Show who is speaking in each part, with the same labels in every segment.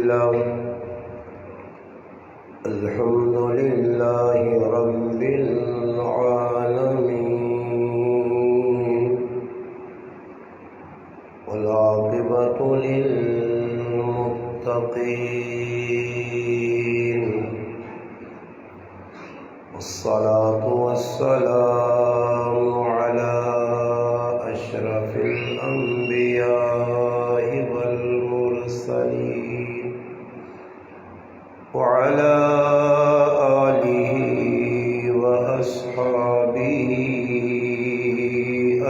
Speaker 1: لله الحمد لله رب العالمين والعاقبة للمتقين والصلاة والسلام على أشرف الأنبياء والمرسلين وعلى آله وأصحابه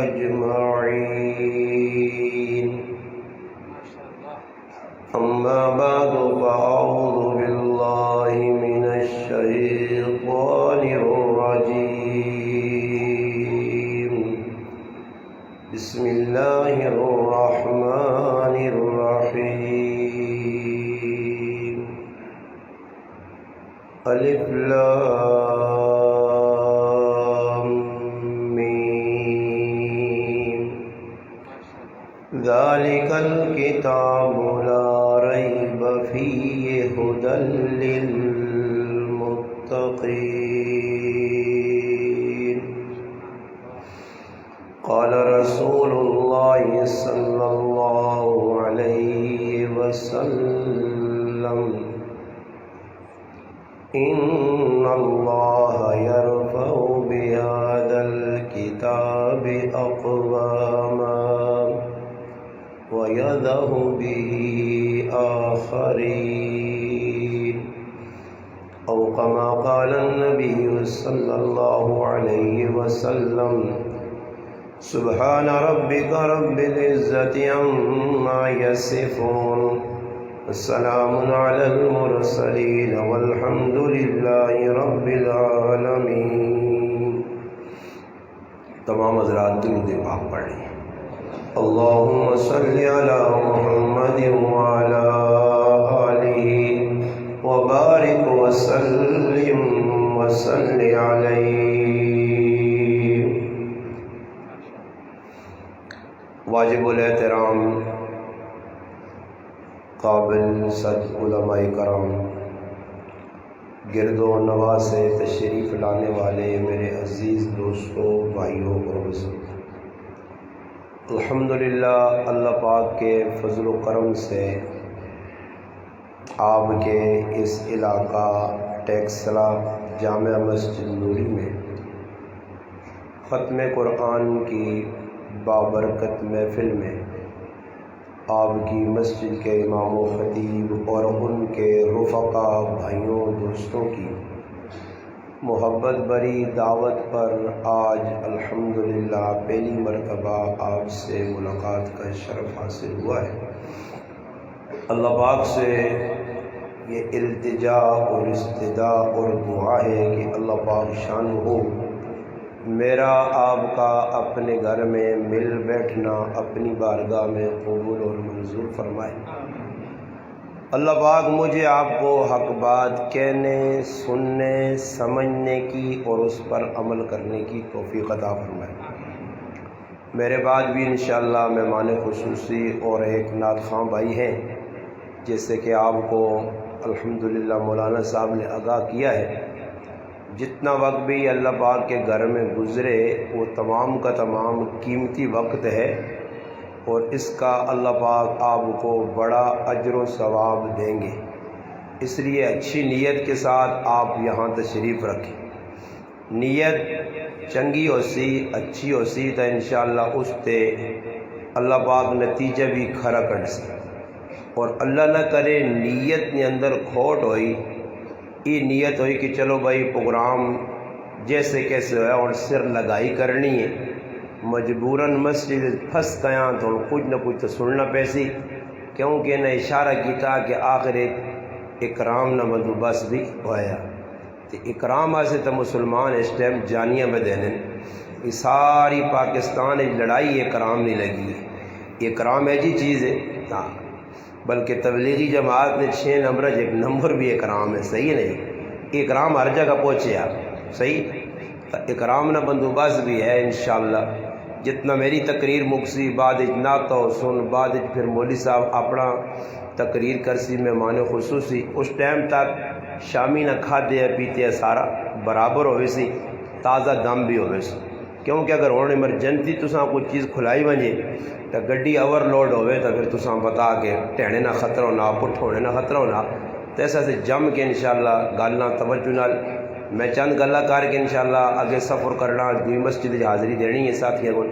Speaker 1: أجمعين. أما بعد فأعوذ بالله من الشيطان الرجيم. بسم الله الرحمن الرحيم. ألف لام ميم. ذلك الكتاب لا ريب فيه هدى للمتقين. قال رسول الله صلى الله عليه وسلم إن الله يرفع بهذا الكتاب أقواما ويضع به آخرين، أو كما قال النبي صلى الله عليه وسلم. سبحان ربك رب العزة عما يصفون، السلام على المرسلين والحمد لله رب العالمين. تمام حضرات درود پاک پڑھ لیں. اللهم صل على محمد وعلى آله وبارك وسلم وصل عليه. واجب الاحترام قابل صد علماء کرام، گرد و نواح سے تشریف لانے والے میرے عزیز دوستوں، بھائیوں اور بزرگوں، الحمدللہ اللہ پاک کے فضل و کرم سے آپ کے اس علاقہ ٹیکسلا جامع مسجد نوری میں ختم قرآن کی بابرکت محفل میں آپ کی مسجد کے امام و خطیب اور ان کے رفقا بھائیوں دوستوں کی محبت بری دعوت پر آج الحمدللہ پہلی مرتبہ آپ سے ملاقات کا شرف حاصل ہوا ہے. اللہ پاک سے یہ التجا اور استدعا اور دعا ہے کہ اللہ پاک شان ہو میرا آپ کا اپنے گھر میں مل بیٹھنا اپنی بارگاہ میں قبول اور منظور فرمائے. اللہ پاک مجھے آپ کو حق بات کہنے، سننے، سمجھنے کی اور اس پر عمل کرنے کی توفیق عطا فرمائے. میرے بعد بھی انشاءاللہ مہمان خصوصی اور ایک نعت خواں بھائی ہیں، جیسے کہ آپ کو الحمدللہ مولانا صاحب نے آگاہ کیا ہے. جتنا وقت بھی اللہ پاک کے گھر میں گزرے وہ تمام کا تمام قیمتی وقت ہے، اور اس کا اللہ پاک آپ کو بڑا اجر و ثواب دیں گے. اس لیے اچھی نیت کے ساتھ آپ یہاں تشریف رکھیں. نیت چنگی ہو سی، اچھی ہو سی تو انشاءاللہ اس تے اللہ پاک نتیجہ بھی کھرا کر سی. اور اللہ نہ کرے نیت نے اندر کھوٹ ہوئی، یہ نیت ہوئی کہ چلو بھائی پروگرام جیسے کیسے ہوا اور سر لگائی کرنی ہے، مجبوراً مسجد پھنس گیا تو کچھ نہ کچھ تو سننا پیسی، کیونکہ نے اشارہ کیتا کہ آخر اکرام نہ بندوبست بھی ہوا. تو اکرام سے تو مسلمان اس ٹائم جانیاں میں دینے، یہ ساری پاکستان لڑائی اکرام نہیں لگی ہے. اکرام ایسی چیز ہے ہاں، بلکہ تبلیغی جماعت نے 6 نمبر ایک نمبر بھی اکرام ہے. صحیح نہیں؟ اکرام ہر جگہ پہنچے آپ. صحیح اکرام نہ بندوبست بھی ہے انشاءاللہ. جتنا میری تقریر مکسی بعد نعت و سن بعد پھر مولوی صاحب اپنا تقریر کرسی مہمان خصوصی، اس ٹائم تک شامی نہ کھادے پیتے سارا برابر ہوئے سی، تازہ دم بھی ہوئے سی، کیونکہ اگر ہوں ایمرجنسی تساں کوئی چیز کھلائی ونجے تو گڈی اوور لوڈ ہوئے تو پھر تساں بتا کے ٹہنے نہ خطرہ ہونا، پٹھ ہونے نہ خطرہ ہونا، تو ایسا سے جم کے انشاءاللہ گلنا توجہ نال میں چند گلا کر کے انشاءاللہ اگے سفر کرنا، دوئی مسجد حاضری دینی ہے ساتھیاں کو،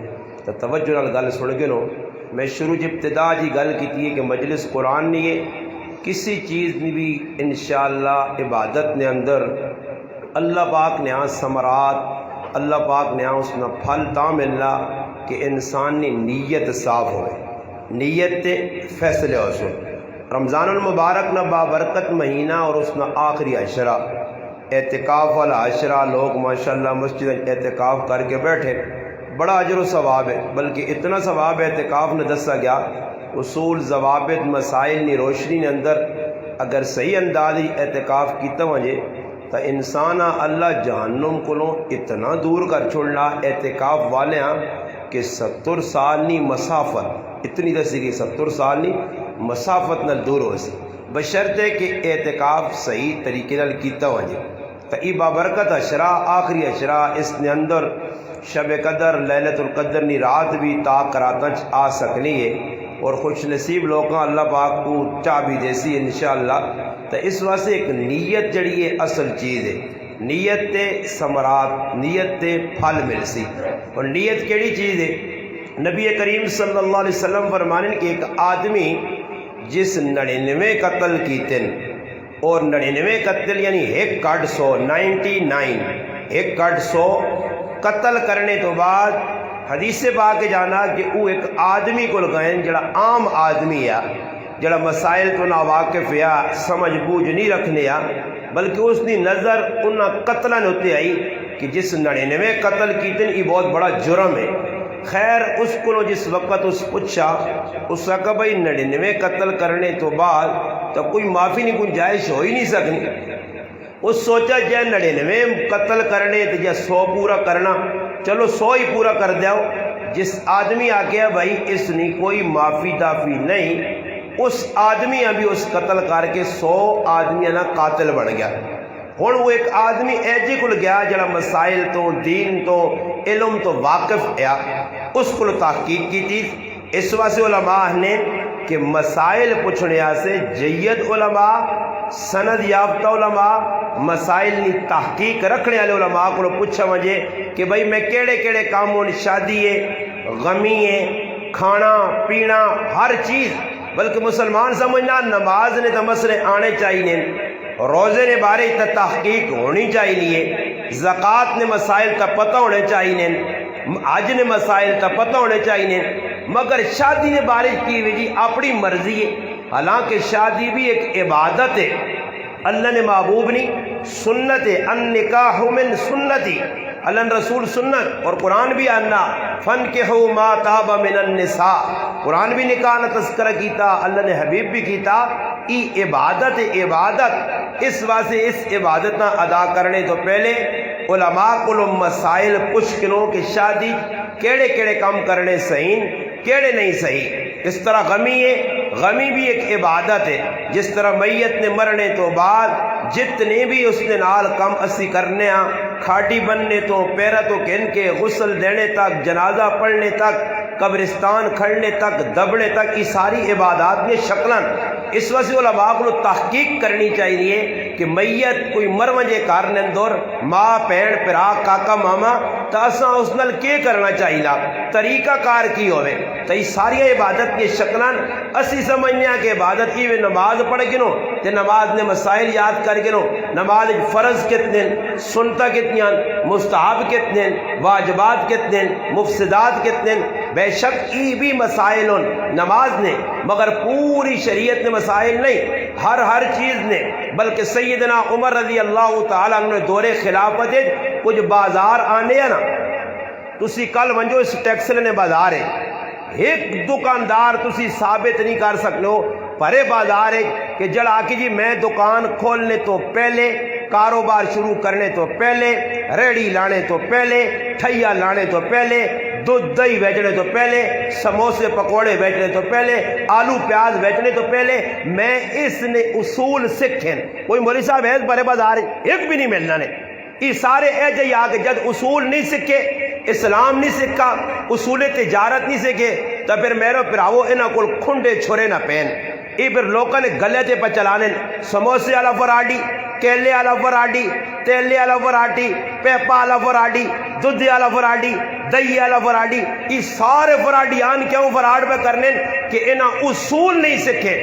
Speaker 1: تو توجہ نال گل سن کے نو میں شروع ابتدا جی گل کی ہے کہ مجلس قرآن نہیں ہے، کسی چیز نے بھی انشاءاللہ عبادت نے اندر اللہ پاک نے ثمرات، اللہ پاک نے اس نے پھل تا ملنا کہ انسان نے نیت صاف ہوئے، نیت تے فیصلے ہو سو۔ رمضان المبارک نہ بابرکت مہینہ اور اس نہ آخری عشرہ، اعتکاف والا عشرہ، لوگ ماشاءاللہ مسجد اعتکاف کر کے بیٹھے، بڑا اجر و ثواب ہے، بلکہ اتنا ثواب اعتکاف نے دسا گیا، اصول ضوابط مسائل نی روشنی نے اندر اگر صحیح اندازی اعتکاف کیتا وجے تو انسان اللہ جہنم کو اتنا دور کر چھوڑنا اعتکاف والے ہاں کہ 70 سال نی مسافت اتنی دسی گئی، 70 سال نی مسافت نال دور ہو سی، بشرطے کہ اعتکاف صحیح طریقے نال کیتا وجے۔ تو ای بابرکت عشرہ، آخری عشرہ، اس نے اندر شب قدر لیلۃ القدر نی رات بھی تا کراتاں آ سکنی ہے، اور خوش نصیب لوگاں اللہ پاک کو چابی دیسی انشاءاللہ۔ تو اس واسطے ایک نیت جڑی ہے اصل چیز ہے، نیت تے ثمرات، نیت تے پھل مل سی۔ اور نیت کیڑی چیز ہے؟ نبی کریم صلی اللہ علیہ وسلم فرمانے کہ ایک آدمی جس 99 قتل کیتن، اور 99 قتل یعنی 1/100، 99 1/100 قتل کرنے تو بعد حدیث سے پا کے جانا کہ وہ ایک آدمی کو لگائیں جڑا عام آدمی ہے، جڑا مسائل تو نہ واقف ہے، سمجھ بوجھ نہیں رکھنے آ، بلکہ اس کی نظر ان قتلہ ہوتے آئی کہ جس 99 قتل کیتن یہ بہت بڑا جرم ہے۔ خیر اس کو جس وقت اس پوچھا، اس کا بھائی 99 قتل کرنے تو بعد تو کوئی معافی نہیں گنجائش ہو ہی نہیں سکنی، اس سوچا جائے 99 قتل کرنے تو جائے 100 پورا کرنا، چلو 100 ہی پورا کر دیاؤ۔ جس آدمی آ گیا بھائی اس نے کوئی معافی دافی نہیں، اس آدمی ابھی اس قتل کر کے 100 آدمی نا قاتل بن گیا۔ ہوں وہ ایک آدمی ایجے کو گیا جڑا مسائل تو دین تو علم تو واقف ہے، اس کو تحقیق کی تھی۔ اس واسطے علماء نے کہ مسائل پوچھنے سے جید علماء، سند یافتہ علماء، مسائل نی تحقیق رکھنے والے علماء کو پوچھا وجے کہ بھئی میں کیڑے کیڑے کاموں شادی ہے، غمی ہے، کھانا پینا ہر چیز، بلکہ مسلمان سمجھنا نماز نے تو مسئلے آنے چاہیے، روزے نے بارے تا تحقیق ہونی چاہیے، زکوٰۃ نے مسائل تا پتہ ہونے چاہیے، حج نے مسائل تا پتہ ہونے چاہیے، مگر شادی نے بارے کی وجہ اپنی مرضی ہے۔ حالانکہ شادی بھی ایک عبادت ہے، اللہ نے محبوب نہیں، سنت ہے، النکاح من سنتی، اللہ نے رسول سنت، اور قرآن بھی آنا فَانْكِحُوا مَا طَابَ مِنَ النِّسَاءِ، قرآن بھی نکاح نہ تذکرہ کیتا، اللہ نے حبیب بھی کیتا، ای عبادت ہے، عبادت۔ اس واسطے اس عبادت نہ ادا کرنے تو پہلے علماء کو مسائل پوچھ کنو کہ شادی کیڑے کیڑے کام کرنے صحیح کیڑے نہیں صحیح۔ اس طرح غمی ہے، غمی بھی ایک عبادت ہے، جس طرح میت نے مرنے تو بعد جتنے بھی اس نے نال کم اسی کرنے ہاں، کھاٹی بننے تو پیرا تو کن کے غسل دینے تک، جنازہ پڑھنے تک، قبرستان کھڑنے تک، دبنے تک، یہ ساری عبادات میں شکلن۔ اس وجہ علماء کو تحقیق کرنی چاہیے کہ میت کوئی مرونجے کارن اندر ماں پین پرا کاکا ماما تو اساں اس نال کی کرنا چاہیے، طریقہ کار کی ہوئے، تو یہ ساری عبادت کی شکلن اسی سمجھنے کہ عبادت یہ نماز پڑھ گنو تے نماز نے مسائل یاد کر گنو، نماز فرض کتنے، سنتا کتنی، مستحب کتنے، واجبات کتنے، مفسدات کتنے، بے شک ای بھی مسائل نماز نے، مگر پوری شریعت نے مسائل نہیں، ہر چیز نے، بلکہ سیدنا عمر رضی اللہ تعالیٰ عنہ دور خلافت کچھ بازار آنے ہیں نا، تسی کل ونجو اس ٹیکسل نے بازار ہے، ایک دکاندار تسی ثابت نہیں کر سکتے ہو پرے بازار ہے کہ جڑا کہ جی میں دکان کھولنے تو پہلے، کاروبار شروع کرنے تو پہلے، ریڑی لانے تو پہلے، ٹھیا لانے تو پہلے دودھ دہی بیچنے تو پہلے، سموسے پکوڑے بیچنے تو پہلے، آلو پیاز بیچنے تو پہلے میں اس نے اصول سکھیں۔ کوئی مولوی صاحب ہے بڑے بازار ایک بھی نہیں ملنا نے، یہ سارے اے جی آ کے جد اصول نہیں سکھے، اسلام نہیں سکھا، اصول تجارت نہیں سکھے، تو پھر میرے پراؤ انہاں کول کھنڈے چھوڑے نہ پین۔ یہ پھر لوگوں نے گلے تے پہ چلانے، سموسے والا فراڈی، کیلے والا فراڈی، تیلے والا فراڈی، پیپا والا فراڈی، دودھ والا فراڈی، دہی والا فراڈی، یہ سارے فراڈیان کیوں فراڈ پہ کرنے کہ انہاں اصول نہیں سکھے،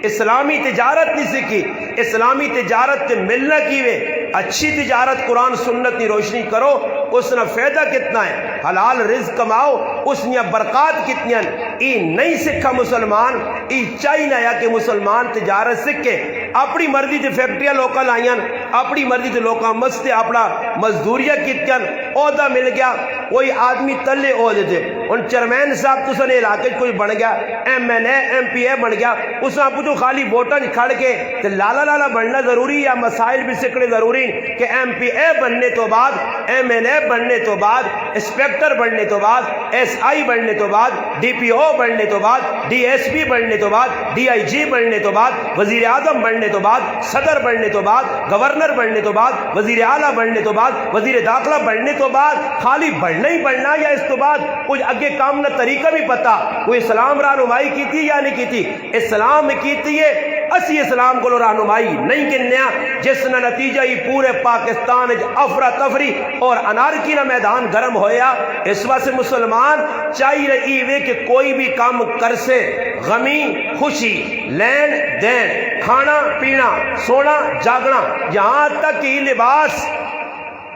Speaker 1: اسلامی تجارت نہیں سیکھی۔ اسلامی تجارت تے ملنا کیوے؟ اچھی تجارت قرآن سنت کی روشنی کرو، اس نے فائدہ کتنا ہے، حلال رزق کماؤ، اس نے برکات کتنی ہیں۔ ای نہیں سکھا مسلمان، ای چاہیے یا کہ مسلمان تجارت سکھے، اپنی مرضی تے فیکٹریاں لوکاں لائیاں، اپنی مرضی تے لوکاں مستے اپنا مزدوریاں کیتیاں، عہدہ مل گیا، کوئی آدمی تلے عہدے تھے، ان چیئرمین صاحب تو سنے علاقے کوئی بن گیا، M L A M P A بن گیا، اس نے پوچھو خالی ووٹاں کھڑ کے تے لالا لالا بننا ضروری یا مسائل بھی سکھنے ضروری کہ ایم پی اے بننے تو بعد، ایم ایل اے بننے تو بعد، انسپیکٹر بننے تو بعد، ایس آئی بننے تو بعد، ڈی پی او بننے تو بعد، ڈی ایس پی بننے تو بعد، ڈی آئی جی بننے تو بعد، وزیر اعظم بننے تو بعد، صدر بننے تو بعد، گورنر بننے تو بعد، وزیر اعلیٰ بننے تو بعد، وزیر داخلہ بننے تو بعد، خالی بڑھنا ہی بڑھنا یا اس تو بعد کچھ اگے کام نہ طریقہ بھی پتا، کوئی اسلام رہنمائی کی تھی یا نہیں کی تھی؟ اسلام کی تھی ہے، اسی اسلام کو رہنمائی نہیں کنیا، جس نے نتیجہ ہی پورے پاکستان افراتفری اور انارکی نہ میدان گرم ہویا۔ اس واسطے مسلمان چاہیے رہی وے کہ کوئی بھی کام کر سے، غمی خوشی، لین دین، کھانا پینا، سونا جاگنا، یہاں تک کہ لباس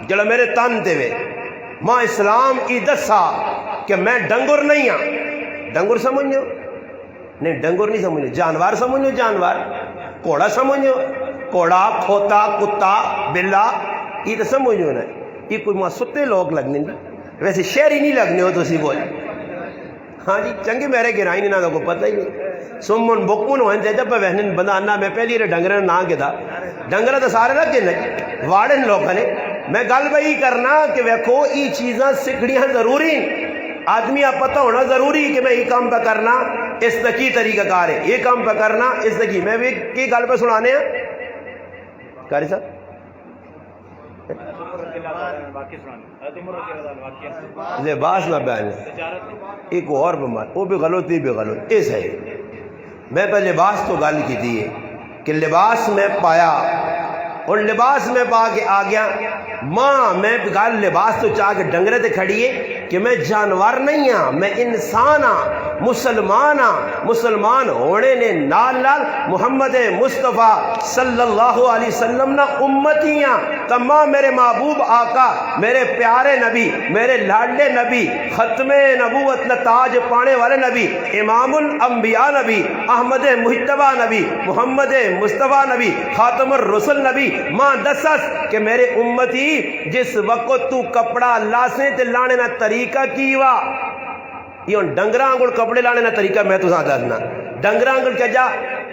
Speaker 1: جڑا میرے تن دے وے، ماں اسلام ای دسا کہ میں ڈنگر نہیں ہاں۔ ڈنگر سمجھو؟ نہیں ڈنگر نہیں سمجھو، جانور سمجھو، جانور کوڑا سمجھو، کوڑا کھوتا کتا بلا، یہ تو سمجھو نا، یہ کوئی ماں ستے لوگ لگنے ویسے شہری نہیں لگنے ہو تو سی بول۔ ہاں جی چنگے میرے گرائیں نہ کو پتہ ہی نہیں، سمن بکمن ہوئے تھے جب وہن بندہ آنا میں پہلی رہے ڈنگرہ نہ کے دا ڈنگرہ تو سارے رکھ جنے واڑن لوگوں نے۔ میں گل بھئی کرنا کہ ویکھو ای چیزاں سکھڑیاں ضروری، آدمی آپ پتہ ہونا ضروری کہ میں یہ کام پہ کرنا اس دا کی طریقہ کار ہے، یہ کام پہ کرنا اس دا کی۔ میں بھی کی گل پہ سنانے ہیں کاری صاحب لباس میں بیان ایک اور بمار وہ بھی غلط، یہ بھی غلط، یہ صحیح۔ میں پہ لباس تو گل کی تھی کہ لباس میں پایا اور لباس میں پا کے آ گیا، ماں میں گل لباس تو چاہ کے ڈنگرے تے کھڑی ہے کہ میں جانور نہیں ہاں، میں انسان ہاں، مسلمان ہاں۔ مسلمان ہونے نے نال نال محمد مصطفیٰ صلی اللہ علیہ وسلم نا امتی ہاں۔ تمام میرے محبوب آقا، میرے پیارے نبی، میرے لاڈلے نبی، ختم نبوت نہ تاج پانے والے نبی، امام الانبیاء نبی، احمد مجتبی نبی، محمد مصطفیٰ نبی، خاتم الرسل نبی، ماں دسس کہ میرے امتی جس وقت تو کپڑا لاسے تے لانے نا طریقہ کیوا، یہ ڈنگرہ انگل کپڑے لانے نا طریقہ میں تو ساتھ دادنا، ڈنگرہ انگل کیا جا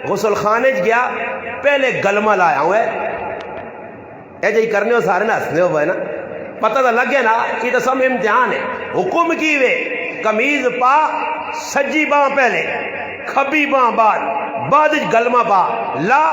Speaker 1: غسل خانے گیا، پہلے گلمہ لایا ہوں اے جائی کرنے ہو سارے نا ہسنے ہو بھائی نا، پتہ تو لگ گیا نا، یہ تو سب امتحان ہے۔ حکم کی وے قمیض پا، سجی باں پہلے، کھبی باں بعد گلمہ پا، لا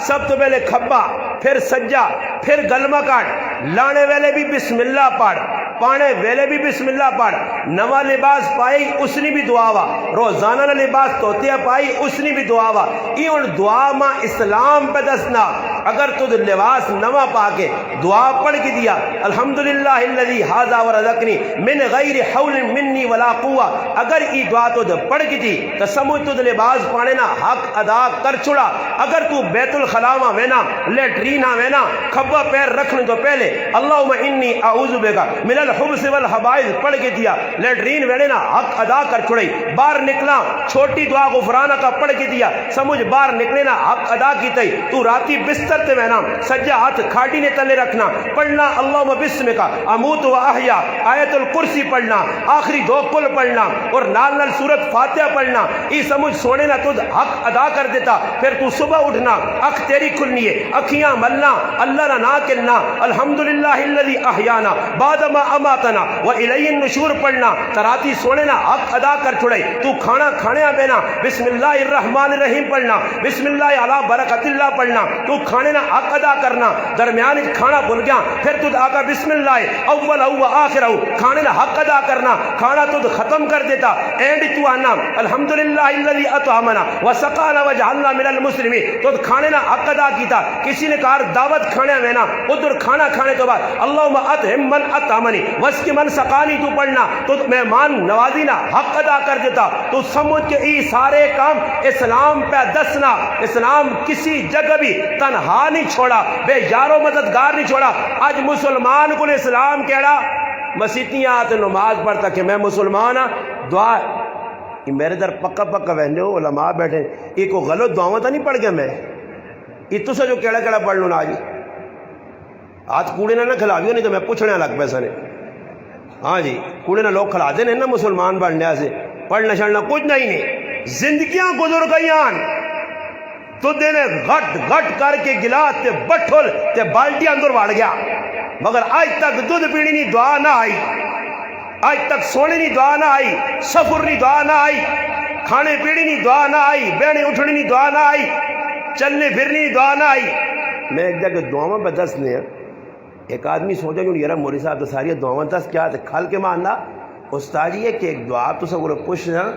Speaker 1: سب تو پہلے کھبا پھر سجا پھر گلمہ کاٹ، لانے ویلے بھی بسم اللہ پڑھ، پانے ویلے بھی بسم اللہ پڑھ، نواں لباس پائی اس نے بھی دعا وا، روزانہ نہ لباس توتیا پائی اس نے بھی دعا وا۔ یہ ان دعا ماں اسلام پہ دسنا، اگر تو لباس نواں پا کے دعا پڑھ کے دیا الحمدللہ الذی ھذا ورزقنی من غیر حول منی ولا قوہ، اگر یہ دعا تو پڑھ کی تھی تو سمجھ تو لباس پانے نا حق ادا کر چھڑا۔ اگر تو بیت الخلاء وینا، لیٹرین وینا، کھبا پیر رکھنے تو پہلے اللہم انی اعوذ بک من الخبث والخبائث پڑھ کے دیا، لیٹرین وینے نا حق ادا کر چھڑائی، باہر نکلا چھوٹی دعا غفرانہ کا پڑھ کے دیا، سمجھ باہر نکلے نا حق ادا کی تئی، تو راتی بستر تے وینا، سجا ہاتھ کھاٹی نے تلے رکھنا، پڑھنا اللہم بسمک اموت و احیا، آیت الکرسی پڑھنا، آخری دو کل پڑھنا اور نال نال سورت فاتحہ پڑھنا، یہ سمجھ سونے نا تجھ حق ادا کر دیتا۔ پھر تو صبح اٹھنا، اکھ تیری کھلنی ہے، اکھیاں ملنا، اللہ نہ کلنا، الحمدللہ الذی احیانا بعد ما اماتنا والیہ النشور پڑھنا تراتی سونے نا حق ادا کر چھڑے تو کھانا کھانے بینا بسم اللہ الرحمن الرحیم پڑھنا بسم اللہ علی برکت اللہ پڑھنا تو کھانے نا حق ادا کرنا درمیان کھانا بھول گیا پھر تو آقا بسم اللہ اول او آخر او کھانے نا حق ادا کرنا کھانا تو ختم کر دیتا اینڈ تو آنا الحمدللہ الذی اطعمنا وسقانا وجعلنا من المسلمین تو کھانے نا حق ادا کیتا کسی نے کہا دعوت کھانے میں نا ادھر کھانا کھانے کے بعد اللہم اطعم من اطعمنی واسقی من سقانی تو پڑھنا تو مہمان نوازی نا حق ادا کر دیتا تو سمجھ کے یہ سارے کام اسلام پہ دسنا اسلام کسی جگہ بھی تنہا نہیں چھوڑا بے یارو مددگار نہیں چھوڑا آج مسلمان کو اسلام کہڑا مسیتیاں آتے نماز پڑھتا کہ میں مسلمان ہاں دعا یہ میرے در پکا پکا بہنے ہو علماء بیٹھے یہ کو غلط دعاواں تو نہیں پڑھ گیا میں یہ تو سے جو کیڑا کیڑا پڑھ لوں نا آج آج کوڑے نہ کھلاویو نہیں تو میں پوچھنے لگ پیسہ نے ہاں جی کوڑے نہ لوگ کھلاتے ہیں نا مسلمان بننے سے پڑھنا چھڑنا کچھ نہیں زندگیاں گزر گئیاں تو دینے گھٹ گھٹ کر کے گلاس تے بٹھل تے بالٹی اندر وڑ گیا مگر آج تک دودھ پیڑی نہیں دعا نہ آئی آج تک سونے نہیں دعا نہ آئی سفر نہیں دعا نہ آئی کھانے پیڑی نہیں دعا نہ آئی بینے اٹھنی نہیں دعا نہ آئی چلنے پھرنی نہیں دعا نہ آئی میں ایک جگہ دعاواں پہ دسنے ہیں ایک آدمی سوچا کہ یار موری صاحب تو ساری دعاواں دس کیا تھے کھل کے ماننا استاد یہ کہ ایک دعا تو سب پوچھنا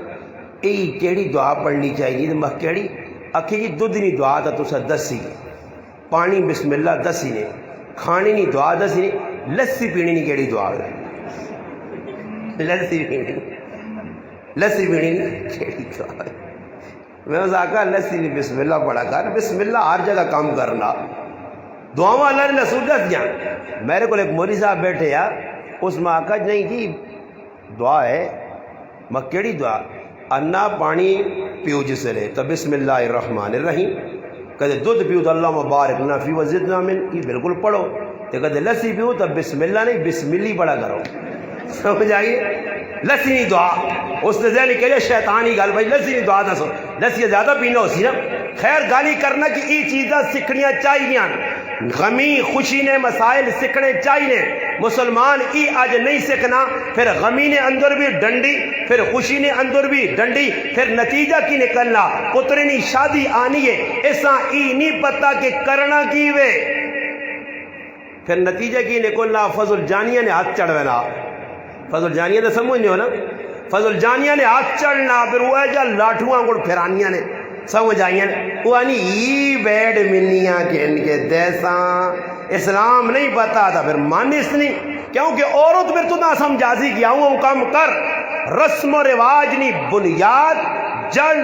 Speaker 1: یہ کیڑی دعا پڑھنی چاہیے تو میں کیڑی اکھی جی دودھ نہیں دعا تھا تو سر دسی پانی بسم اللہ دسی نے کھانی نہیں دعا دسی نہیں لسی پینی نہیں کیڑی دعا لسی پینی نہیں کیڑی دعا میں اس آقا لسی نہیں بسم اللہ پڑھا کر بسم اللہ ہر جگہ کام کرنا دعاواں اللہ نے سوچت دیا میرے کو ایک موری صاحب بیٹھے یا اس میں آقا نہیں جی دعا ہے میں کیڑی دعا انا پانی پیو جسے رہے تو بسم اللہ الرحمن الرحیم کہتے دودھ پیو تو اللہ مبارک نہ فی وزدنا من یہ بالکل پڑھو تو کہتے لسی پیو تو بسم اللہ نہیں بسم اللہ پڑھا کرو سمجھ آئیے لسی نہیں دعا اس نے ذہن کہ شیطانی گل بھائی لسی نہیں دعا دسو لسی زیادہ پینا ہو سی نا خیر گالی کرنا کہ یہ چیزاں سیکھنیاں چاہیے غمی خوشی نے مسائل سیکھنے چاہیے مسلمان ای آج نہیں سیکھنا پھر غمی نے اندر بھی ڈنڈی پھر خوشی نے اندر بھی ڈنڈی پھر نتیجہ کی نکلنا پترے نہیں شادی آنی ہے ایسا ای نہیں پتا کہ کرنا کی وے پھر نتیجہ کی نکلنا فضل جانیہ نے ہاتھ چڑھونا فضل جانیہ نے سمجھ نہیں ہو نا فضل جانیہ نے ہاتھ چڑھنا پھر وہ ہے جا لاٹھواں گڑ پھرانیاں نے سمجھ آئیے وہ آنی ای بیڈ منیاں کے ان کے دیساں اسلام نہیں پتا تھا پھر مانس نہیں کیونکہ عورت پھر تو نہ سمجھازی کیا ہوں کم کر رسم و رواج نہیں بنیاد جڑ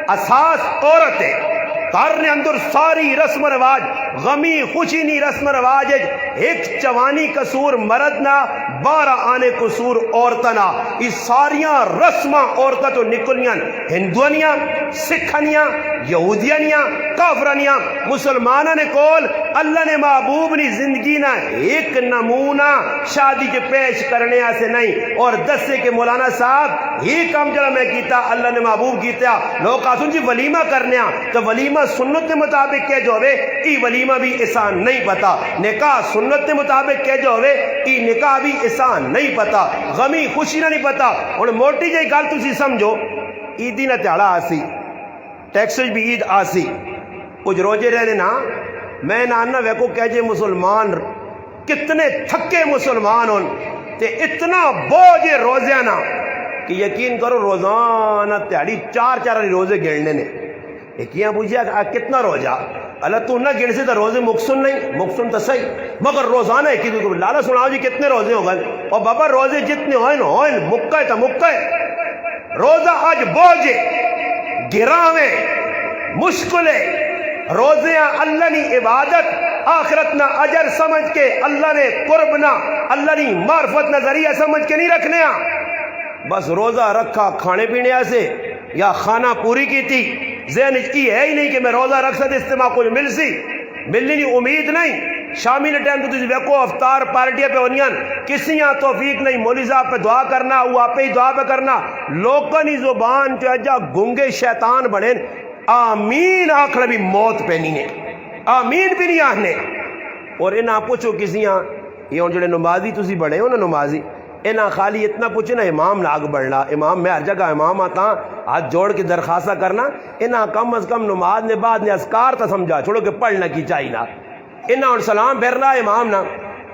Speaker 1: اساس عورت ہے کارنے اندر ساری رسم و رواج غمی خوشی نہیں رسم و رواج ایک چوانی قصور مردنا 12 آنے قصور عورتنا یہ ساریاں رسماں عورتہ تو نکلیاں ہندوانیاں سکھانیاں یہودیانیاں کافرانیاں مسلمانہ نے کول اللہ نے محبوب نے زندگی نہ ایک نمونہ شادی کے پیش کرنے سے نہیں اور دسے کہ مولانا صاحب یہ کام جڑا میں کیتا اللہ نے محبوب کیتا لوگ آسن جی ولیمہ کرنے تو ولیمہ سنت کے مطابق کہ جو ہوئے ای ولیمہ بھی احسان نہیں پتا نکاح سنت کے مطابق کہ جو ہوئے ای نکاح بھی احسان نہیں پتا غمی خوشی نہ نہیں پتا اور موٹی جائی گال تسی سمجھو عیدی نہ تیڑا آسی ٹیکسج بھی عید آسی کچھ روجے رہنے نا میں نانا ویکو کہہ جے مسلمان کتنے تھکے مسلمان ہون تے اتنا بوجھ روزیانا کہ یقین کرو روزانہ تیڑی 4 روزے گھڑنے نے ایک یہاں پوچھیا کتنا روزہ اللہ تو نہ گن سے تو روزے مقصن نہیں مقصن تو صحیح مگر روزانہ ایک ہی لالا سناؤ جی کتنے روزے ہو گئے اور بابا روزے جتنے ہوئیں مکہ تو مکہ روزہ آج بوجھے گراویں مشکلیں روزے اللہ نے عبادت آخرت نہ اجر سمجھ کے اللہ نے قرب نہ اللہ نے معرفت نہ ذریعہ سمجھ کے نہیں رکھنے بس روزہ رکھا کھانے پینے سے یا کھانا پوری کی تھی ذہن کی ہے ہی نہیں کہ میں روزہ رکھ سکتے استعمال کچھ مل سی ملنی نہیں امید نہیں شامی نے ٹائم تو تجھے ویکو افطار پارٹیاں پہ ہونیاں کسی یہاں توفیق نہیں مولی صاحب پہ دعا کرنا وہ آپ ہی دعا پہ کرنا لوکن ہی زبان جو اجا گنگے شیطان بڑھیں آمین آخر بھی موت پہ نہیں ہے آمین بھی نہیں آہنے اور انہاں پوچھو کسی یہاں یہ ہوں جڑے نمازی تسی بڑے ہو نا نمازی انہاں خالی اتنا پوچھے نا امام نہ آگ بڑھنا امام میں ہر جگہ امام آتا ہاتھ جوڑ کے درخواستہ کرنا انہاں کم از کم نماز نے بعد نے اذکار تا سمجھا چھوڑو کہ پڑھنا کی چاہیے نا انہاں اور سلام پھرنا امام نہ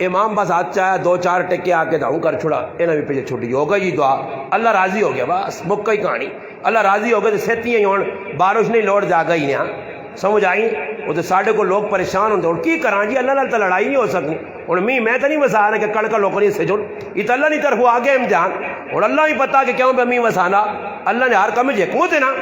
Speaker 1: امام بس ہاتھ چاہیا دو چار ٹکے آ کے داؤں کر چھوڑا انہاں بھی پیچھے چھوٹی ہو گئی دعا اللہ راضی ہو گیا بس مکہ ہی کہانی اللہ راضی ہو گئے تو سیتی ہی ہون بارش نہیں لوٹ جا گئی نہیں سمجھ آئی وہ تو ساڑھے کو لوگ پریشان ہوتے ہیں کی کران جی اللہ نال تو لڑائی نہیں ہو سکنی اور میں تو نہیں وسانا کہ کڑکا لوگ نہیں سے جڑ یہ تو اللہ نہیں طرف آگے امتحان اور اللہ ہی پتا کہ کیوں پہ میں وسانا اللہ نے ہر کم حکمت ہے نا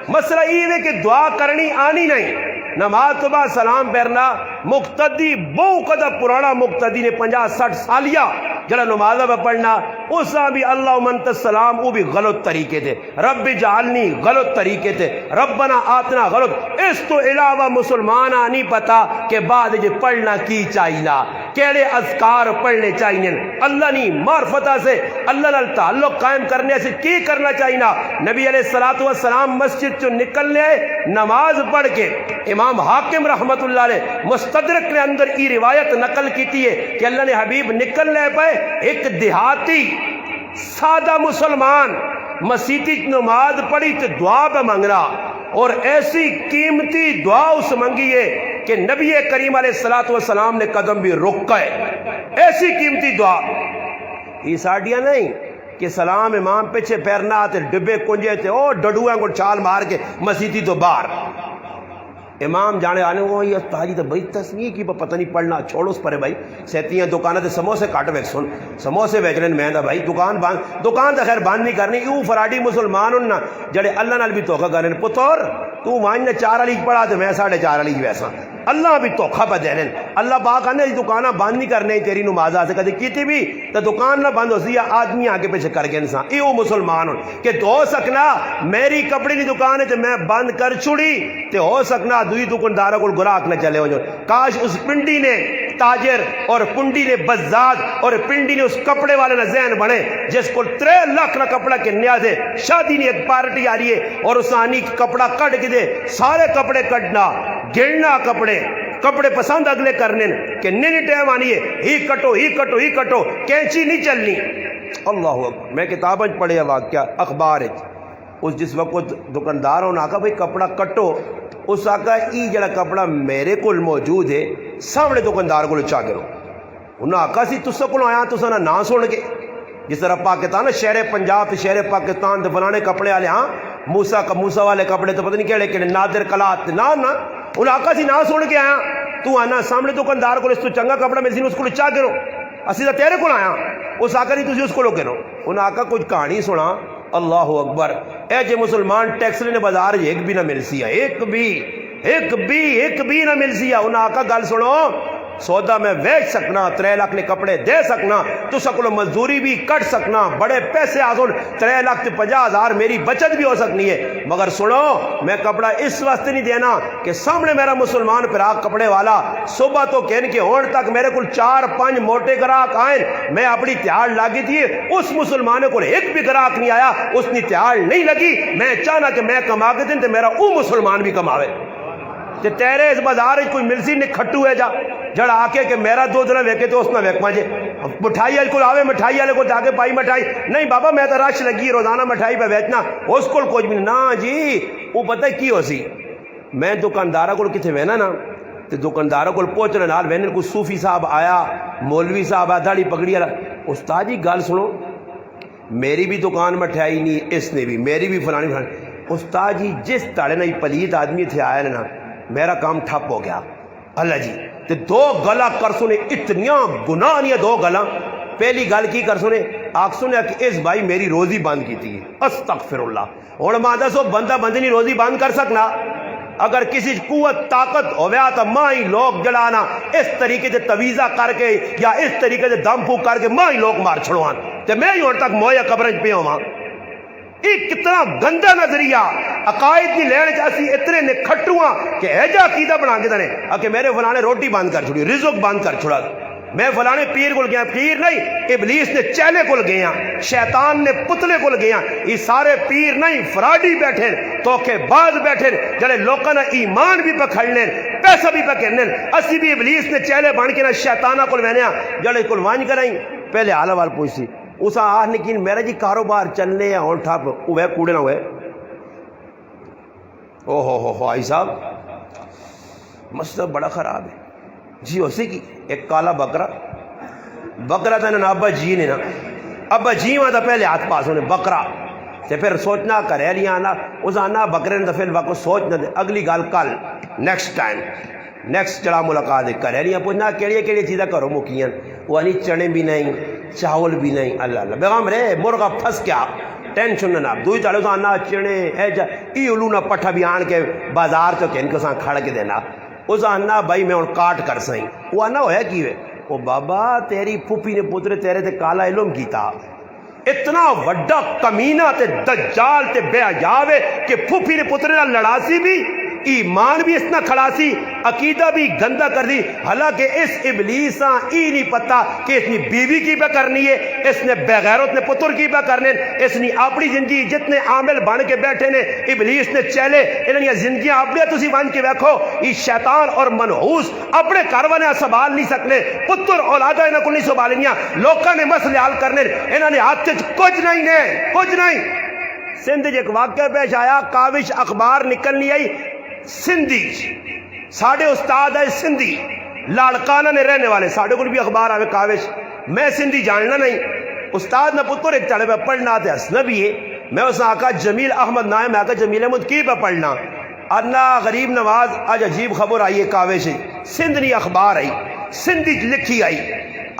Speaker 1: مسئلہ یہ ہے کہ دعا کرنی آنی نہیں نماز تو بعد سلام پھیرنا مقتدی بہو قدر پرانا مقتدی نے 50-60 سالیہ جڑا نمازہ پہ پڑھنا اس بھی اللہ منت السلام وہ بھی غلط طریقے تھے رب جعلنی غلط طریقے تھے ربنا آتنا غلط اس تو علاوہ مسلمان نہیں پتا کہ بعد جے پڑھنا کی چاہیے کیڑے اذکار پڑھنے چاہیے اللہ نہیں معرفتہ سے اللہ نال تعلق قائم کرنے سے کی کرنا چاہیے نبی علیہ الصلوۃ والسلام مسجد چو نکلنے نماز پڑھ کے امام حاکم رحمت اللہ علیہ مستدرک نے اندر ای روایت نقل کیتی ہے کہ اللہ نے حبیب نکلنے پہ ایک دیہاتی سادہ مسلمان مسیتی نماز پڑھی تو دعا پہ منگنا اور ایسی قیمتی دعا اس منگی ہے کہ نبی کریم علیہ الصلوۃ والسلام نے قدم بھی رک گئے ایسی قیمتی دعا یہ ساڑیاں نہیں کہ سلام امام پیچھے پیرنا آتے ڈبے کنجے تھے او ڈڈویں کو چھال مار کے مسیتی تو باہر امام جانے آنے وہ یہ تاجی تو بھائی تصنیح کی پتہ نہیں پڑھنا چھوڑو اس پر بھائی سیتیاں دکانیں تے سموسے کاٹ ویک سن سموسے بیچنے میں دا بھائی دکان تو خیر بند نہیں کرنی یوں فراڈی مسلمان ہوں نا جڑے اللہ نال بھی دھوکا کرنے پتور تو ماننے 4 علی پڑھا تو میں 4.5 علی ویسا اللہ بھی دھوکا پہ دے رہے اللہ پاک کہنے دکانیں بند نہیں کرنے تیری نمازہ سے کدی کیتی بھی تو دکان نہ بند ہو سی آدمی آگے پیچھے کر کے انسان یہ مسلمان ہوں کہ ہو سکنا میری کپڑی کی دکان ہے تو میں بند کر چھڑی تو ہو سکنا دوئی دکانداروں کو گراہک نہ چلے ہو جو کاش اس پنڈی نے تاجر اور پنڈی نے بزاد اور پنڈی نے اس کپڑے والے نہ ذہن بنے جس کو 3 لاکھ نہ کپڑا کے نیاز ہے شادی نے ایک پارٹی آ رہی ہے اور اس آنی کپڑا کٹ کے دے سارے کپڑے کٹنا گرنا کپڑے پسند اگلے کرنے کہ نہیں ٹائم آنی ہے ہی کٹو کینچی نہیں چلنی اللہ اکبر میں کتابیں پڑھے واقعہ اخبار اس جس وقت دکاندار ہونا آکا بھئی کپڑا کٹو اس آکا ای جڑا کپڑا میرے کول موجود ہے سامنے دکاندار کو چاہ کرو انہاں آکا سی تسا کو آیا تسا نہ سن کے جس طرح پاکستان ہے شہر پنجاب شہر پاکستان تے بنانے کپڑے والے ہاں موسیٰ والے کپڑے تو پتہ نہیں کہڑے کہ نادر کلات نہ انہاں آکا سی نہ سن کے آیا تو آنا سامنے دکاندار کو اس تو چنگا کپڑا مل سی اس کو چاہ کرو اسی تو تیرے کو آیا اس آکا نہیں تسی اس کو کرو انہاں آکا کچھ کہانی سنا اللہ اکبر اے جے مسلمان ٹیکس لینے بازار ایک بھی نہ مل سی ہے ایک بھی نہ مل سی ہے انہاں آکا گل سنو سودا میں بیچ سکنا 3 لاکھ نے کپڑے دے سکنا تو سکلو مزدوری بھی کٹ سکنا بڑے پیسے آسن 3,50,000 میری بچت بھی ہو سکنی ہے مگر سنو میں کپڑا اس واسطے نہیں دینا کہ سامنے میرا مسلمان پراغ کپڑے والا صبح تو کہن کے ہون تک میرے کو 4-5 موٹے گراہک آئیں میں اپنی تیار لاگی تھی اس مسلمان کو ایک بھی گراہک نہیں آیا اس نے تیار نہیں لگی میں چاہنا کہ میں کما کے دن تو میرا وہ مسلمان بھی کماوے تے تیرے اس بازار کوئی ملسی نے کھٹو ہے جڑا آ کے کہ میرا دودھ نہ ویکے تو اس نہ ویک مجھے مٹھائی والے کو آوے مٹھائی والے کو جاگے پائی مٹھائی نہیں بابا میں تو رش لگی روزانہ مٹھائی پہ بیچنا اس کو کچھ بھی نہ جی وہ پتہ کی ہو سی میں دکاندارہ کو کتنے وینا نا تو دکانداروں کو پہنچنے نال وینے کو صوفی صاحب آیا مولوی صاحب آیا داڑھی پکڑی والا استاد جی گل سنو میری بھی دکان مٹھائی نہیں اس نے بھی میری بھی فلانی استاد جی جس تاڑے نا یہ پلیت آدمی تھے آیا نا میرا کام ٹھپ ہو گیا اللہ جی تے 2 گلا کر سنے اتنیاں گناہ نہیں 2 گلا پہلی گل کی کر سنے آگ سنے کہ اس بھائی میری روزی بند کی تھی استغفر اللہ اور مادہ سو بندہ بندنی روزی بند کر سکنا اگر کسی قوت طاقت ہویا تو ماں ہی لوگ جڑانا اس طریقے سے تویزہ کر کے یا اس طریقے سے دم پھوک کر کے ماں ہی لوگ مار چھڑوان تے میں ہی اور تک مویا قبرنج پہ ہوں ایک کتنا گندہ نظریہ عقائد کی لین چاہتی اتنے نے کھٹو ہاں کہ ایجا عقیدہ بنا کے دنے کہ میرے فلانے روٹی بند کر چھوڑی رزق بند کر چھوڑا میں فلانے پیر کو گیا، پیر نہیں، ابلیس نے چیلے کو گیا، شیطان نے پتلے کو گیا، یہ سارے پیر نہیں فراڈی بیٹھے توکے باز بیٹھے جڑے لوکاں دا ایمان بھی پکھڑنے پیسہ بھی پکڑنے۔ اسی بھی ابلیس نے چیلے بن کے نہ شیطانہ کول وینیا جڑے کول وانج کرائیں پہلے حال وال پوچھی اسا آہ نکین میرا جی کاروبار چلنے یا ہون ٹھپ ہوئے کوڑے نہ ہوئے۔ او ہو آئی صاحب مسئلہ بڑا خراب ہے جی۔ اسی کی ایک کالا بکرا تھا نا ابا جی نے نا ابا جی وہاں تھا پہلے ہاتھ پاس ہونے بکرا تے پھر سوچنا کرے لیا آنا اس آنا بکرے نے تو پھر وقت سوچ نہ دے اگلی گال کل نیکسٹ ٹائم نیکسٹ چڑا ملاقات کرے لیا پوچھنا کیڑی چیزیں کرو مکیاں وہ نہیں چنے بھی نہیں چاول بھی نہیں اللہ اللہ بیغام رے مرغا پھنس کیا ٹینشن نہ دوئی چالو تو آنا چنے ای علو نہ پٹھا بھی آن کے بازار تو کہ ان کو سان کھڑ کے دینا اس آنا بھائی میں ان کاٹ کر سائیں وہ آنا ہویا کیوے وہ بابا تیری پھوپھی نے پترے تیرے تے کالا علم کیتا اتنا وڈا کمینہ تے دجال تے بے عجاوے کہ پھوپھی نے پترے نہ لڑاسی بھی ایمان بھی اس نہ کھڑاسی عقیدہ بھی گندہ کر دی۔ حالانکہ اس ابلیساں ای نہیں پتا کہ اس نے بیوی کی بے کرنی ہے، اس نے بغیرت نے پتر کی بے کرنے، اس نے اپنی زندگی جتنے عامل بن کے بیٹھے نے ابلیس نے چیلے انہیں زندگیاں اپنے تسی بن کے ویکھو یہ شیطان اور منحوس اپنے کاروانے سنبھال نہیں سکنے پتر اولادہ انہاں کو نہیں سنبھالنیاں لوکاں نے مسئلے حل کرنے انہاں نے ہاتھ کچھ نہیں نے کچھ نہیں۔ سندھ ایک واقعہ پیش آیا کاوش اخبار نکلنی آئی سندھی ساڑھے استاد ہے سندھی لاڑکانہ نے رہنے والے ساڑھے کو بھی اخبار آوے کاوش میں سندھی جاننا نہیں استاد نہ پتر ایک چڑھے پہ پڑھنا تھے ہسنا بھی ہے میں اس نے آقا جمیل احمد نائم میں آقا جمیل احمد کی پہ پڑھنا انا غریب نواز آج عجیب خبر آئی ہے کاوش ہے سندھ نہیں اخبار آئی سندھی لکھی آئی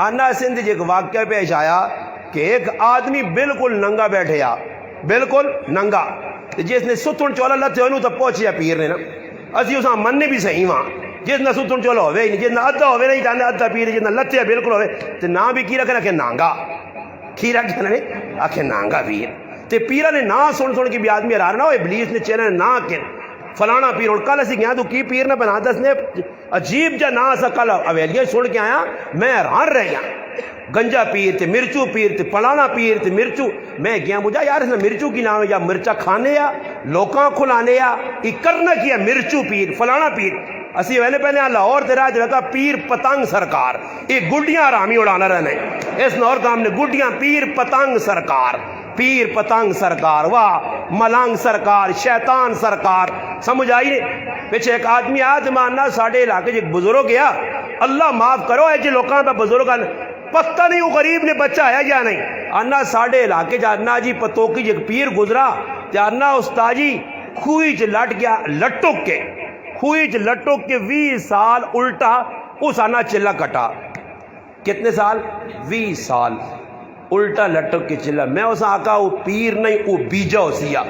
Speaker 1: انا سندھ ایک واقعہ پیش آیا کہ ایک آدمی بالکل ننگا بیٹھے آ بالکل ننگا جس نے ستن چولا لتے انہوں تو پہنچیا پیر نے نا اسی اساں مننے بھی صحیح وہاں جس نے ستن چولا ہوئے ہی نہیں جس نے ادھا ہوئے نہیں جانے ادھا پیر جس نے لتے بالکل ہوئے تو نام بھی کی رکھے نانگا کی رکھے نا آکھے نانگا پیر تے پیرہ نے نا سن کے بھی آدمی حرار نہ ہو ابلیس نے چیلے نا کن فلانا پیر اور کل اسی گیا تو کی پیر نہ بنا دس نے عجیب جا نا سا کل اویلیاں سن کے آیا میں حیران رہ گیا گنجا پیر تے مرچو پیر تے پلانا پیر تے مرچو میں گیا مجھا یار اس نے مرچو کی نام ہے یا مرچا کھانے یا لوکاں کھلانے یا یہ کرنا کیا مرچو پیر فلانا پیر اسی ویلے پہلے لاہور تے راج رہتا پیر پتنگ سرکار یہ گڈیاں آرامی اڑانا رہنے اس نور کام نے گڈیاں پیر پتنگ سرکار واہ ملنگ سرکار شیطان سرکار سمجھ آئی نہیں پیچھے ایک آدمی آج ماننا ساڑھے علاقے ایک بزرگ گیا اللہ معاف کرو اے جی لوکاں پہ بزرگ پتہ نہیں وہ غریب نے بچہ ہے یا نہیں انا ساڑھے علاقے جانا جی پتوکی جی پیر گزرا جانا استاجی خوئی چ لٹ گیا لٹک کے خوئی چ لٹک کے 20 سال الٹا اس آنا چلا کٹا کتنے سال 20 سال الٹا لٹک کے چلا میں اس آقا وہ پیر نہیں وہ بیجا ہو سیا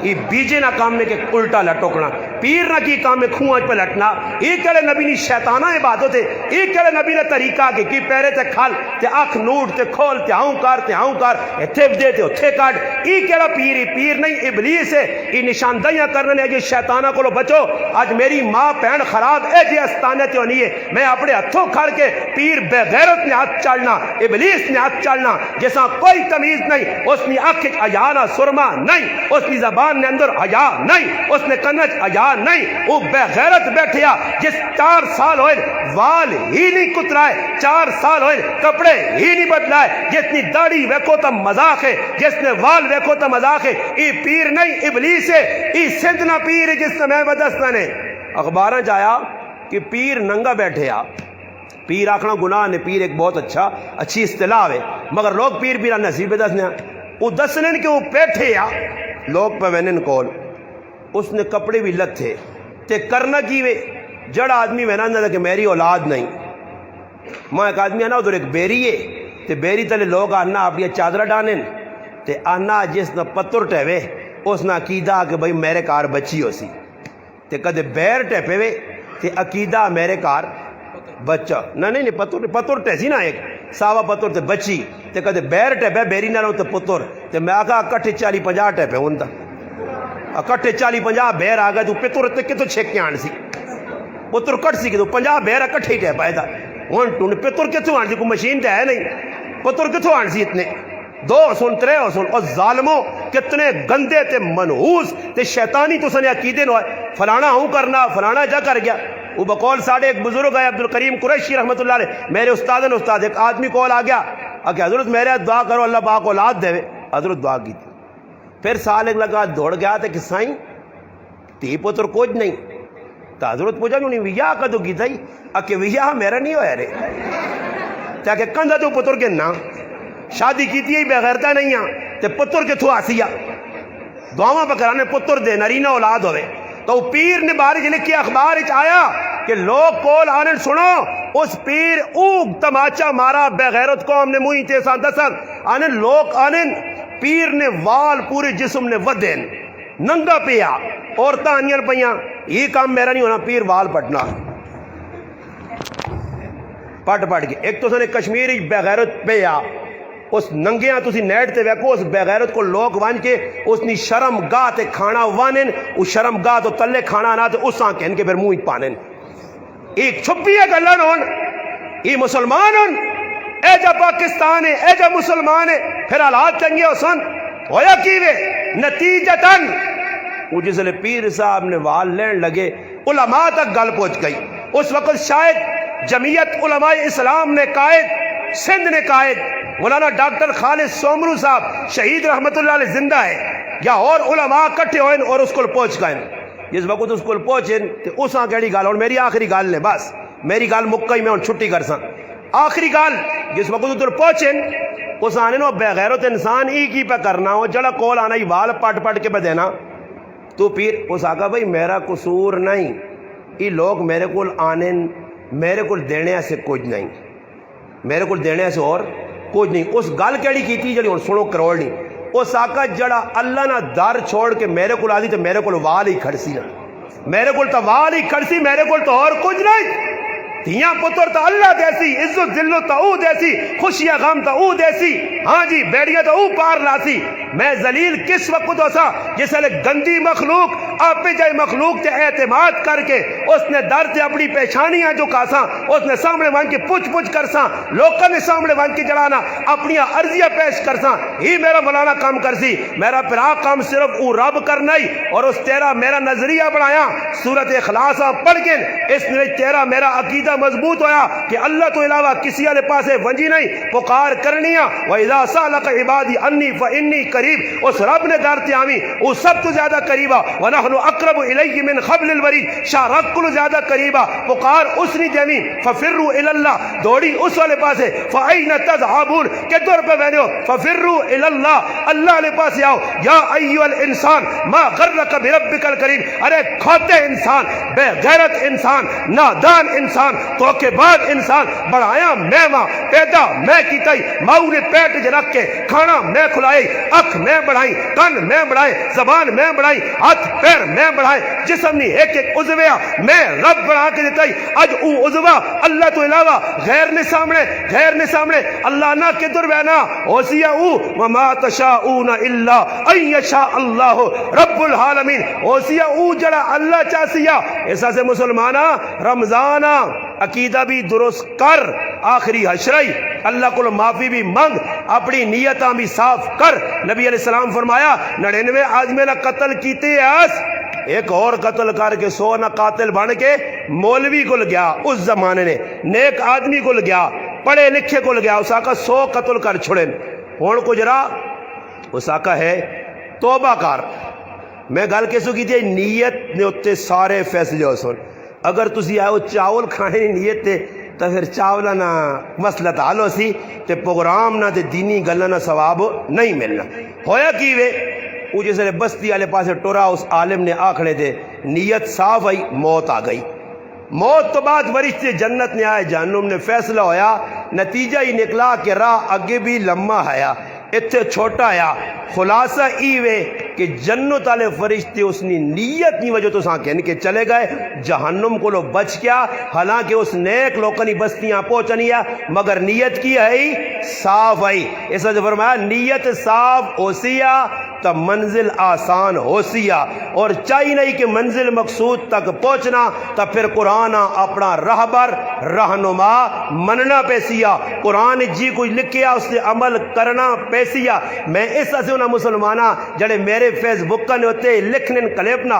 Speaker 1: یہ بیجے نہ کام میں کہ الٹا لٹکنا پیر نہ کی کام میں کھوانچ پہ لٹنا یہ کہلے نبی نے شیطانہ عبادت ہے یہ کہلے نبی نے طریقہ کی پیرے تے کھال تے اکھ نوٹ تے کھول تے ہاؤں کار اتھے دے تے اتھے کاٹ یہ کہلا پیر نہیں ابلیس ہے یہ نشاندہیاں کرنے نے جی شیطانہ کو لو بچو آج میری ماں پہن خراب اے جی استانے تے ہونی ہے میں اپنے ہتھوں کھڑ کے پیر بے غیرت نے ہاتھ چڑھنا ابلیس نے ہاتھ چڑھنا جیسا کوئی تمیز نہیں اس نے اکھ حیا نہ سرما نہیں اس کی زبان نے اندر حیا نہیں اس نے کنج حیا نہیں وہ بے غیرت بیٹھیا جس 4 سال ہوئے وال ہی نہیں کترائے 4 سال ہوئے کپڑے ہی نہیں بدلائے جس نے داڑھی ویکھو تا مذاق ہے جس نے وال ویکھو تا مذاق ہے یہ پیر نہیں ابلیس ہے یہ سندنا پیر ہے جس نے میں بدستہ نے اخباراں جایا کہ پیر ننگا بیٹھے آ پیر آکھنا گناہ نے پیر ایک بہت اچھی اصطلاح ہے مگر لوگ پیر نصیب دسنے وہ دسنے کہ وہ بیٹھے آ لوگ پہ وینن کول اس نے کپڑے بھی لتھے تے کرنا کی وے جڑ آدمی وینن کہ میری اولاد نہیں ماں ایک آدمی آنا ادھر ایک بیری ہے تے بیری تلے لوگ آنا اپنی چادرہ ڈانن تے آنا جس نے پتر ٹیوے اس نے عقیدہ کہ بھئی میرے کار بچی ہو سی تے کدے بیر ٹیپے وے تے عقیدہ میرے کار بچہ نہیں پتر ٹیسی نا ایک ساوا پتر تے بچی تے کدے بیر ٹیپے بیری نہ رہو تے پتر تے میں آکھا کٹھے 40-50 ٹیپے ہوں تا کٹھے 40-50 بیر آگا تو پتر تے کتو چھک کے آن سی پتر کٹ سی کہ تو 50 بیر کٹھے ٹیپ آئے دا
Speaker 2: ہوں ٹونڈ پتر کتوں آن سی، کوئی مشین تو ہے نہیں، پتر کتوں آن سی اتنے؟ دو سن ترے سن، اور ظالموں کتنے گندے تے منحوس تے شیطانی تو سنے عقیدے نو ہے، فلانا ہوں کرنا، فلانا جا کر گیا۔ وہ بقول ساڑھے ایک بزرگ ہے عبدالکریم قریشی رحمۃ اللہ علیہ، میرے استاد ایک آدمی کول آ گیا کہ حضرت میرے دعا کرو اللہ پاک اولاد دے، حضرت دعا کی تھی۔ پھر سال ایک لگا دوڑ گیا کہ سائیں تی پتر کچھ نہیں، تو حضرت پوچھا نہیں ویا کدو کی تھی؟ کہ ویا میرا نہیں ہویا رے، کہ کندھا تو پتر کے نا شادی کی تھی بغیرتا نہیں تے پتر کے تھو آسیا دعاواں پکرانے پتر دے نرینہ اولاد ہوئے۔ تو پیر نے بارج لکھی اخبار آیا کہ لوگ کول آنے سنو اس پیر اوگ تماچا مارا بغیرت قوم نے موئی تے سان دسن آنے لوگ آنے پیر نے وال پورے جسم نے ودین ننگا پیا عورتاں انیاں پیاں، یہ کام میرا نہیں ہونا، پیر وال پٹنا پٹ کے۔ ایک تو سنے کشمیری بغیرت پیا اس ننگیاں تسی نیٹ تے ویکھو اس بغیرت کو لوگ وان کے اس نی شرم گاہ تے کھانا وانن، اس شرم گاہ تو تلے کھانا نہ تے اس آن کہن کے پھر منہ پانن۔ ایک چھپی ہے گلن ہون یہ مسلمان ہون، اے جا پاکستان ہے، اے جا مسلمان ہے، پھر حالات چنگے ہو سن ہویا کیوے نتیجتاً وہ جس لئے پیر صاحب نے وال لین لگے علماء تک گل پہنچ گئی۔ اس وقت شاید جمعیت علماء اسلام نے قائد سندھ نے قائد مولانا ڈاکٹر خالد سومرو صاحب شہید رحمت اللہ علیہ زندہ ہے یا اور علماء کٹھے ہوئے اور اس کو پہنچ گئے۔ جس وقت اس کو پہنچے تو اس کیڑی گل، اور میری آخری گل نے بس میری گل مکئی میں چھٹی کر سا آخری گل، جس وقت ادھر پہنچے اس آنے نو بغیرت انسان ہی کی پہ کرنا ہو جڑا کول آنا ہی وال پٹ کے پہ دینا تو پیر اس آقا بھائی میرا قصور نہیں، یہ لوگ میرے کو آنے میرے کو دینے سے کچھ نہیں، میرے کو دینے سے اور کچھ نہیں۔ اس گل کیڑی کی تھی جڑی ہن سنو کروڑ نہیں، اس آقا جڑا اللہ نہ در چھوڑ کے میرے کو آدھی تو میرے کو وال ہی کھڑسی نا، میرے کو تو وال ہی کھڑسی، میرے کو تو اور کچھ نہیں۔ تیاں پتر تا اللہ دیسی، عزت ذلت تا او دیسی، خوشیاں غم تا او دیسی، ہاں جی بیڑیاں تا او پار لاسی۔ میں ذلیل کس وقت ہوسا جس لئے گندی مخلوق آپ پہ جائے مخلوق تے اعتماد کر کے اس نے در تے اپنی پیشانیاں جو کاساں اس نے سامنے وان کے پوچھ کرساں، لوکاں نے سامنے وان کے جڑانا اپنی عرضیاں پیش کرساں، ہی میرا مولانا کام کرسی۔ میرا پھرا کام صرف او رب کرنا ہی اور اس تیرا میرا نظریہ بنایا سورت اخلاصاں پڑھ کے اس نے تیرا میرا عقیدہ مضبوط ہویا کہ اللہ تو علاوہ کسی والے پاسے ونجی نہیں، پکار کرنیاں وَإِذَا سَأَلَكَ عِبَادِي عَنِّي فَإِنِّي قریب، اس رب نے دارتے آمی وہ سب تو زیادہ قریبا، وَنَحْنُ أَقْرَبُ إِلَيْهِ مِنْ حَبْلِ الْوَرِيدِ، شارک کلو زیادہ قریبا، پکار اس نے جمی فَفِرُّوا إِلَى اللَّهِ، دوڑی اس والے پاسے فَأَيْنَ تَذْهَبُونَ کہ دور پہ بہنے ہو فَفِرُّوا إِلَى اللَّهِ، اللہ علیہ پاسے آؤ، یا ایوہ الانسان ما غرک بربک الکریم، ارے کھوتے انسان، بے غیرت انسان، نادان انسان، توکے بعد انسان، بڑھایا میں ماں پیدا میں کی تئی، ماؤں نے پیٹ جرک کے کھانا میں کھلائی، اکھ میں بڑھائی، کن میں بڑھائی، زبان میں بڑھائی، ہاتھ پیر میں بڑھائی، جسم نہیں ایک ایک عضویہ میں رب بڑھا کے دیتائی۔ اج او عضوہ اللہ تو علاوہ غیر نے سامنے اللہ نہ کے در بینا اوسیہ او وما تشاؤون الا ان یشاء اللہ رب العالمین، اوسیہ او جڑا اللہ چاسیہ۔ ایسا سے مسلمانہ رمضانہ عقیدہ بھی درست کر، آخری حشرائی اللہ کو معافی بھی منگ، اپنی نیتاں بھی صاف کر۔ نبی علیہ السلام فرمایا 99 آدمی نہ قتل کیتے آس، ایک اور قتل کر کے 100 نہ قاتل بن کے مولوی کو گیا، اس زمانے نے نیک آدمی کو گیا، پڑھے لکھے کو گیا، اس آقا 100 قتل کر چھڑے ہون کو جرا اس آقا ہے توبہ کار۔ میں گل کیسو کی تھی نیت نے اتے سارے فیصلے ہو سن، اگر تسی آئے ہو چاول کھانے نہیں نیت تے تو پھر چاولا نہ مسئلہ تعالو سی تے پروگرام نہ تے دینی گلہ نہ ثواب نہیں ملنا۔ ہویا کیوے وہ جیسے بستی والے پاسے ٹورا، اس عالم نے آکھنے دے نیت صاف آئی، موت آ گئی، موت تو بعد فرشتے جنت نے آئے جہنم نے، فیصلہ ہویا، نتیجہ ہی نکلا کہ راہ اگے بھی لمحہ آیا اتھے چھوٹا آیا۔ خلاصہ ایوے کہ جنت والے فرشتے اس نے نیت نہیں وجہ تو ساں کہنے کے چلے گئے، جہنم کو لو بچ گیا، حالانکہ اس نیک لوکنی بستیاں پہنچنی ہے مگر نیت کی ہے صاف آئی۔ اس نے فرمایا نیت صاف اوسیا تو منزل آسان ہو سیا، اور چاہیے نہیں کہ منزل مقصود تک پہنچنا تو پھر قرآن اپنا رہبر رہنما مننا پیسیا، قرآن جی کچھ لکھیا اس سے عمل کرنا پیسیا۔ میں اس سے انہاں مسلمانہ جڑے میرے فیس بک نے ہوتے لکھنے کلپنا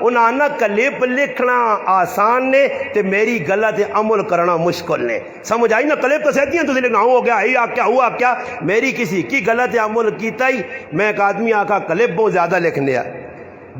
Speaker 2: انہاں نہ کلپ لکھنا آسان نے تے میری گلہ تے عمل کرنا مشکل نے، سمجھ آئی نا؟ کلپ تو سہتی ہیں تو لکھنا ہو گیا ہوا کیا میری کسی کی گلہ تے عمل کیتا ہی میں ایک آدمی آکا کلپ بہت زیادہ لکھنے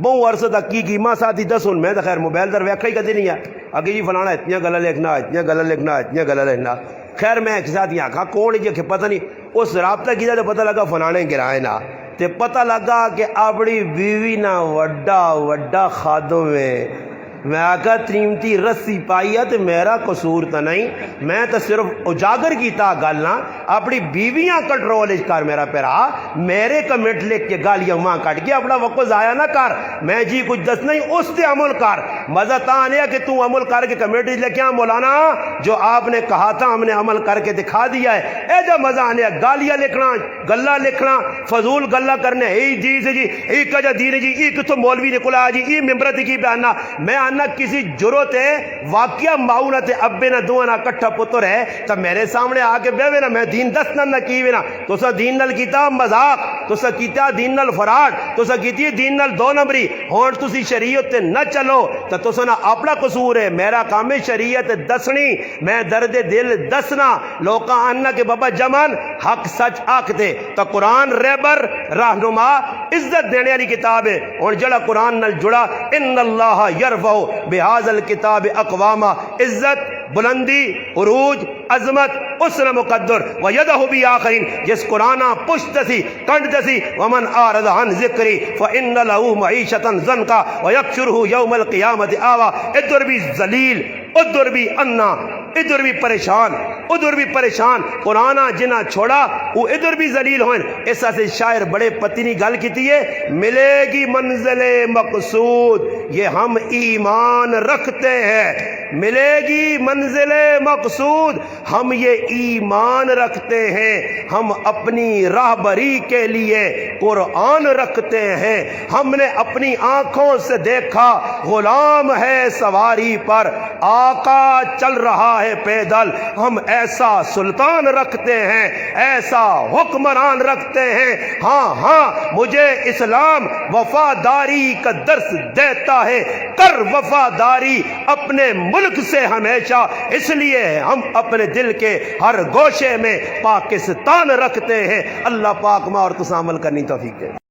Speaker 2: بہت عرصہ تک کی ماں ساتھی دس ہوں میں تو خیر موبائل در ویکھا ہی کدی نہیں ہے اگے جی فلانا اتنی گلا لکھنا اتنی گلا لکھنا اتنی گلا لکھنا، خیر میں ایک ساتھی آکھا کون جی کہ پتہ نہیں اس رابطہ کیا تو پتہ لگا فلانے گرائے نا تے پتہ لگا کہ اپنی بیوی نہ وڈا خادم ہے۔ میں آکھا تریمتی رسی پائی ہے تو میرا قصور تو نہیں، میں تو صرف اجاگر کیتا گل نہ اپنی بیویاں کنٹرول کر میرا پیرا، میرے کمنٹ لکھ کے گالیاں ماں کٹ کے اپنا وقت ضائع نہ کر، میں جی کچھ دس نہیں اس تے عمل کر۔ مزہ تا آنے کہ تو عمل کر کے کمنٹ لکھیا مولانا جو آپ نے کہا تھا ہم نے عمل کر کے دکھا دیا ہے، اے جو مزہ آنے گالیاں لکھنا گلا لکھنا فضول گلا کرنے جی سے جی ایک کا دین جی ایک تو مولوی نکلا جی ای ممبرت کی بیانہ میں نہ کسی ضرورت ہے واقعہ معاونت ابے نہ دو نہ کٹھا پتر ہے تو میرے سامنے آ کے بہوے نا میں دین دس نہ کی نا تو سا دین نل کیتا مذاق تو سا کیتا دین نل فراڈ تو سا کیتی دین نل دو نمبری ہون تسی شریعت تے نہ چلو تو سا نہ اپنا قصور ہے، میرا کام ہے شریعت دسنی، میں درد دل دسنا لوکاں آنا کہ بابا جمان حق سچ آکھتے تو قرآن رہبر رہنما عزت دینے والی کتاب ہے، اور جڑا قرآن نل جڑا ان اللہ یرفع بہذا الکتاب اقواما، عزت بلندی عروج عظمت اس نے مقدر ویدہ بھی آخرین جس قرآن پشت سی کنڈ سی ومن آرد عن ذکری فإن له معیشتا زنکا ویکشرہ یوم القیامت آوا، ادھر بھی ذلیل ادھر بھی انا ادھر بھی پریشان ادھر بھی پریشان، قرآن جنہ چھوڑا وہ ادھر بھی ذلیل ہوئیں۔ اس سے شاعر بڑے پتنی گل کیتی ہے ملے گی منزل مقصود یہ ہم ایمان رکھتے ہیں، ملے گی منزل مقصود ہم یہ ایمان رکھتے ہیں، ہم اپنی راہبری کے لیے قرآن رکھتے ہیں، ہم نے اپنی آنکھوں سے دیکھا غلام ہے سواری پر آقا چل رہا ہے پیدل، ہم ایسا سلطان رکھتے ہیں ایسا حکمران رکھتے ہیں، ہاں مجھے اسلام وفاداری کا درس دیتا ہے، کر وفاداری اپنے ملک سے ہمیشہ، اس لیے ہم اپنے دل کے ہر گوشے میں پاکستان رکھتے ہیں۔ اللہ پاک ماں اور تسا عمل کرنی توفیق دے۔